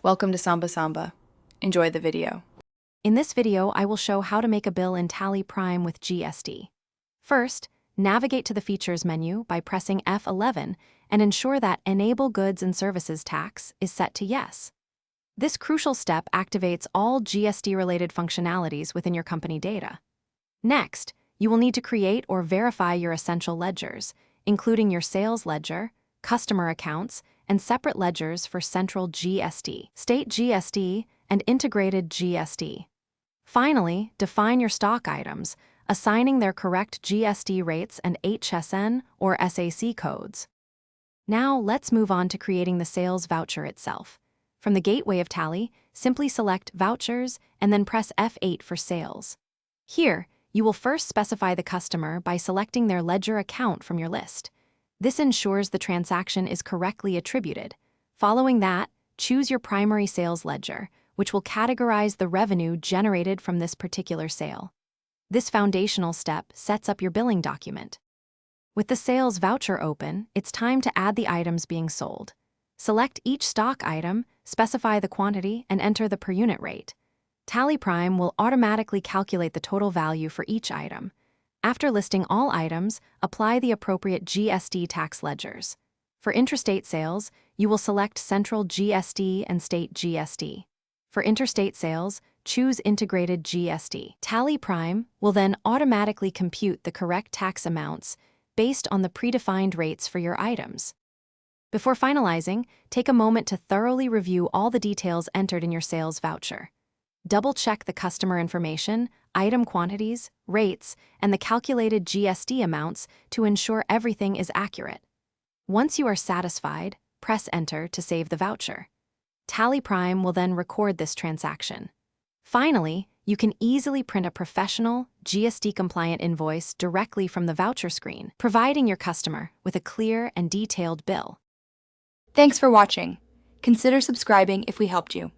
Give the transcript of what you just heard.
Welcome to Samba Samba. Enjoy the video. In this video, I will show how to make a bill in Tally Prime with GST. First, navigate to the Features menu by pressing F11 and ensure that Enable Goods and Services Tax is set to Yes. This crucial step activates all GST-related functionalities within your company data. Next, you will need to create or verify your essential ledgers, including your sales ledger, customer accounts, and separate ledgers for central GST, state GST, and integrated GST. Finally, define your stock items, assigning their correct GST rates and HSN or SAC codes. Now, let's move on to creating the sales voucher itself. From the gateway of Tally, simply select Vouchers and then press F8 for Sales. Here, you will first specify the customer by selecting their ledger account from your list. This ensures the transaction is correctly attributed. Following that, choose your primary sales ledger, which will categorize the revenue generated from this particular sale. This foundational step sets up your billing document. With the sales voucher open, it's time to add the items being sold. Select each stock item, specify the quantity, and enter the per unit rate. Tally Prime will automatically calculate the total value for each item. After listing all items, apply the appropriate GST tax ledgers. For interstate sales, you will select Central GST and State GST. For interstate sales, choose Integrated GST. Tally Prime will then automatically compute the correct tax amounts based on the predefined rates for your items. Before finalizing, take a moment to thoroughly review all the details entered in your sales voucher. Double-check the customer information, item quantities, rates, and the calculated GST amounts to ensure everything is accurate. Once you are satisfied, press Enter to save the voucher. Tally Prime will then record this transaction. Finally, you can easily print a professional, GST-compliant invoice directly from the voucher screen, providing your customer with a clear and detailed bill. Thanks for watching. Consider subscribing if we helped you.